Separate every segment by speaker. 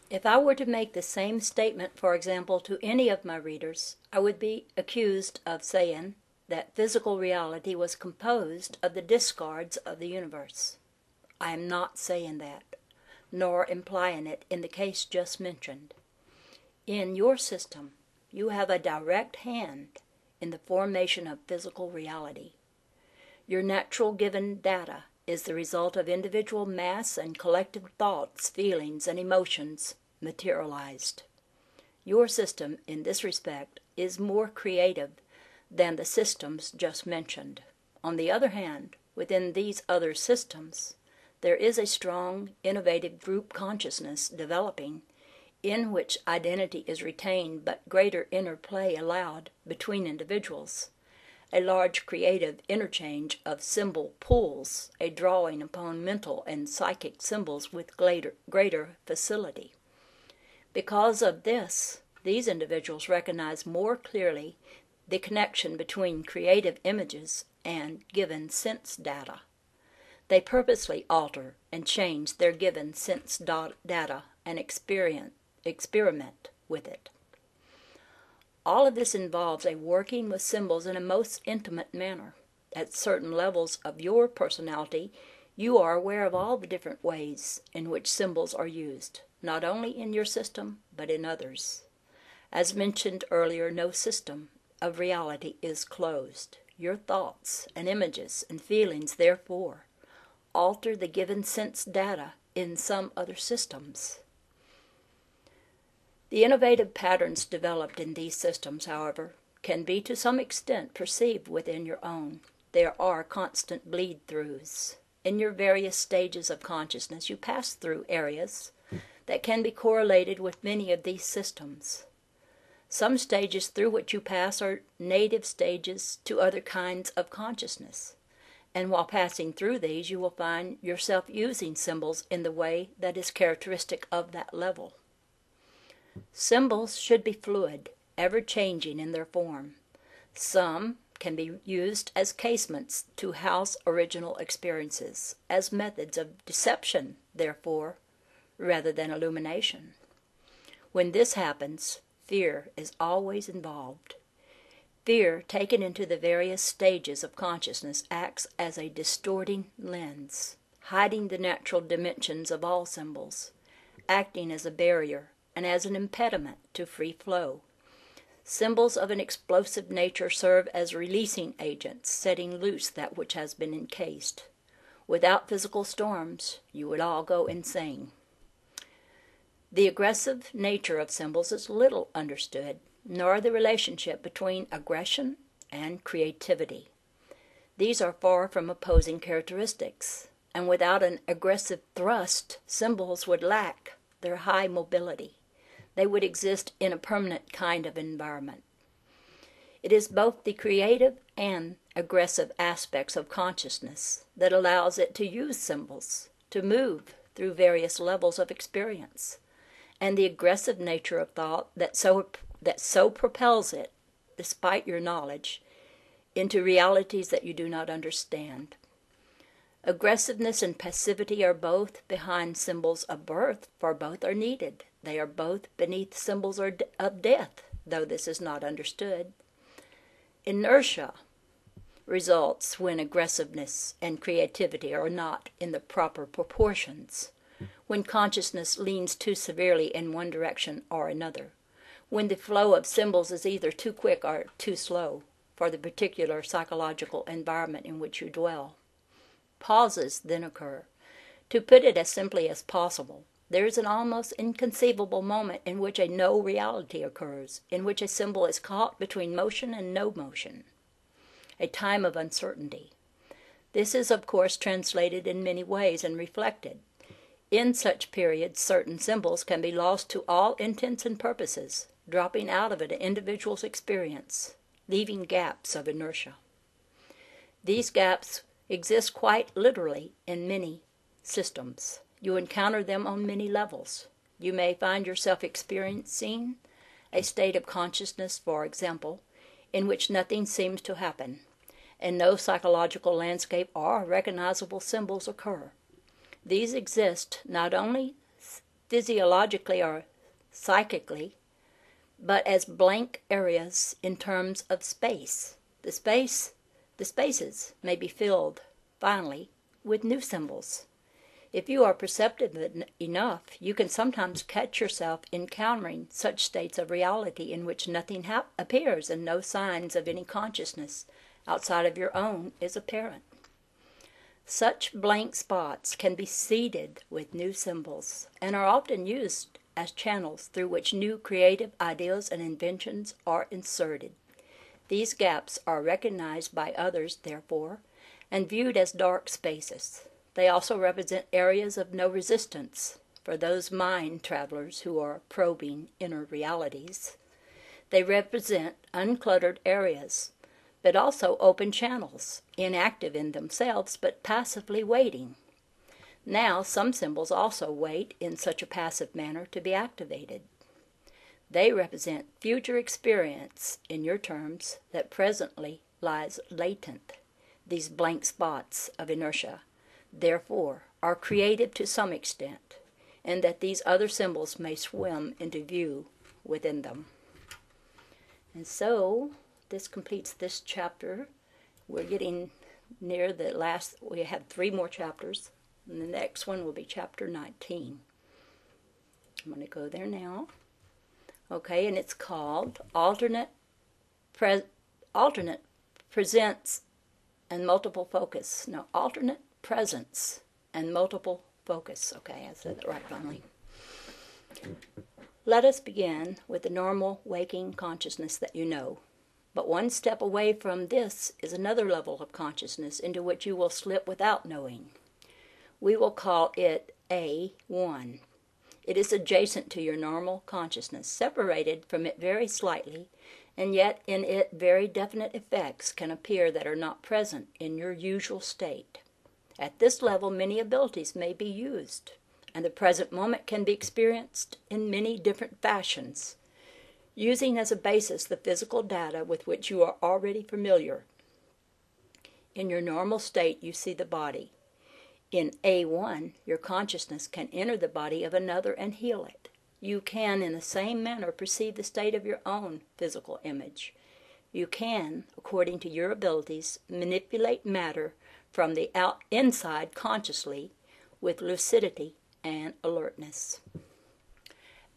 Speaker 1: If I were to make the same statement, for example, to any of my readers, I would be accused of saying that physical reality was composed of the discards of the universe. I am not saying that, nor implying it in the case just mentioned. In your system, you have a direct hand in the formation of physical reality. Your natural given data is the result of individual mass and collective thoughts, feelings, and emotions materialized. Your system, in this respect, is more creative than the systems just mentioned. On the other hand, within these other systems, there is a strong, innovative group consciousness developing, in which identity is retained but greater interplay allowed between individuals, a large creative interchange of symbol pools, a drawing upon mental and psychic symbols with greater facility. Because of this, these individuals recognize more clearly the connection between creative images and given sense data. They purposely alter and change their given sense data and experiment with it. All of this involves a working with symbols in a most intimate manner. At certain levels of your personality, you are aware of all the different ways in which symbols are used, not only in your system, but in others. As mentioned earlier, no system of reality is closed. Your thoughts and images and feelings, therefore, alter the given sense data in some other systems. The innovative patterns developed in these systems, however, can be to some extent perceived within your own. There are constant bleed-throughs. In your various stages of consciousness, you pass through areas that can be correlated with many of these systems. Some stages through which you pass are native stages to other kinds of consciousness, and while passing through these, you will find yourself using symbols in the way that is characteristic of that level. Symbols should be fluid, ever-changing in their form. Some can be used as casements to house original experiences, as methods of deception, therefore, rather than illumination. When this happens, fear is always involved. Fear, taken into the various stages of consciousness, acts as a distorting lens, hiding the natural dimensions of all symbols, acting as a barrier and as an impediment to free flow. Symbols of an explosive nature serve as releasing agents, setting loose that which has been encased. Without physical storms, you would all go insane. The aggressive nature of symbols is little understood, nor the relationship between aggression and creativity. These are far from opposing characteristics, and without an aggressive thrust, symbols would lack their high mobility. They would exist in a permanent kind of environment. It is both the creative and aggressive aspects of consciousness that allows it to use symbols, to move through various levels of experience, and the aggressive nature of thought that so propels it, despite your knowledge, into realities that you do not understand. Aggressiveness and passivity are both behind symbols of birth, for both are needed. They are both beneath symbols of death, though this is not understood. Inertia results when aggressiveness and creativity are not in the proper proportions, when consciousness leans too severely in one direction or another, when the flow of symbols is either too quick or too slow for the particular psychological environment in which you dwell. Pauses then occur. To put it as simply as possible, there is an almost inconceivable moment in which a no reality occurs, in which a symbol is caught between motion and no motion, a time of uncertainty. This is, of course, translated in many ways and reflected. In such periods, certain symbols can be lost to all intents and purposes, dropping out of an individual's experience, leaving gaps of inertia. These gaps exist quite literally in many systems. You encounter them on many levels. You may find yourself experiencing a state of consciousness, for example, in which nothing seems to happen, and no psychological landscape or recognizable symbols occur. These exist not only physiologically or psychically, but as blank areas in terms of space. The spaces may be filled, finally, with new symbols. If you are perceptive enough, you can sometimes catch yourself encountering such states of reality in which nothing appears and no signs of any consciousness outside of your own is apparent. Such blank spots can be seeded with new symbols and are often used as channels through which new creative ideas and inventions are inserted. These gaps are recognized by others, therefore, and viewed as dark spaces. They also represent areas of no resistance for those mind travelers who are probing inner realities. They represent uncluttered areas, but also open channels, inactive in themselves but passively waiting. Now, some symbols also wait in such a passive manner to be activated. They represent future experience, in your terms, that presently lies latent. These blank spots of inertia, therefore, are creative to some extent, and that these other symbols may swim into view within them. And so, this completes this chapter. We're getting near the last, we have 3 more chapters, and the next one will be chapter 19. I'm going to go there now. Okay, and it's called Alternate Presence and Multiple Focus. No, Alternate Presence and Multiple Focus. Okay, I said that right finally. Let us begin with the normal waking consciousness that you know. But one step away from this is another level of consciousness into which you will slip without knowing. We will call it A1. It is adjacent to your normal consciousness, separated from it very slightly, and yet in it very definite effects can appear that are not present in your usual state. At this level, many abilities may be used, and the present moment can be experienced in many different fashions, using as a basis the physical data with which you are already familiar. In your normal state, you see the body. In A1, your consciousness can enter the body of another and heal it. You can, in the same manner, perceive the state of your own physical image. You can, according to your abilities, manipulate matter from the inside consciously with lucidity and alertness.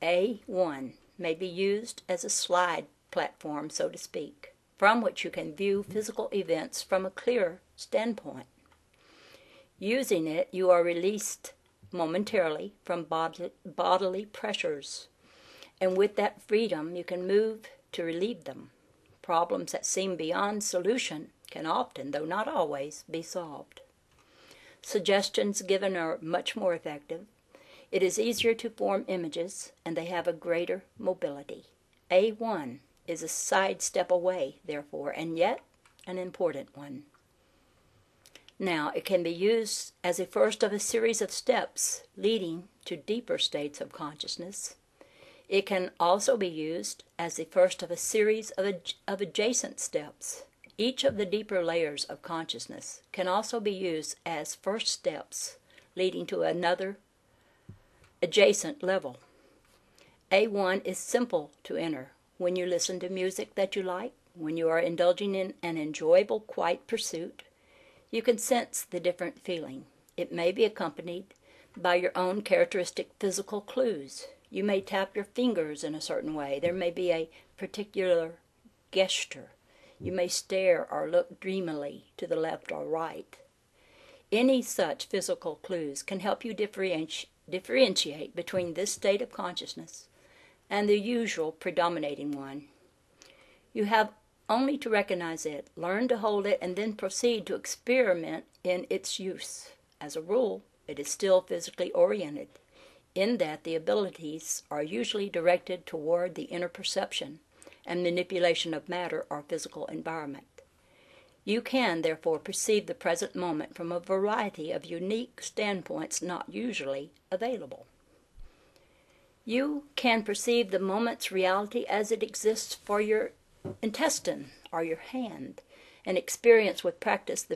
Speaker 1: A1 may be used as a slide platform, so to speak, from which you can view physical events from a clear standpoint. Using it, you are released momentarily from bodily pressures, and with that freedom you can move to relieve them. Problems that seem beyond solution can often, though not always, be solved. Suggestions given are much more effective. It is easier to form images, and they have a greater mobility. A1 is a side step away, therefore, and yet an important one. Now, it can be used as a first of a series of steps leading to deeper states of consciousness. It can also be used as the first of a series of adjacent steps. Each of the deeper layers of consciousness can also be used as first steps leading to another adjacent level. A1 is simple to enter when you listen to music that you like, when you are indulging in an enjoyable, quiet pursuit. You can sense the different feeling. It may be accompanied by your own characteristic physical clues. You may tap your fingers in a certain way. There may be a particular gesture. You may stare or look dreamily to the left or right. Any such physical clues can help you differentiate between this state of consciousness and the usual predominating one. You have only to recognize it, learn to hold it, and then proceed to experiment in its use. As a rule, it is still physically oriented, in that the abilities are usually directed toward the inner perception and manipulation of matter or physical environment. You can, therefore, perceive the present moment from a variety of unique standpoints not usually available. You can perceive the moment's reality as it exists for your intestine or your hand, and experience with practice the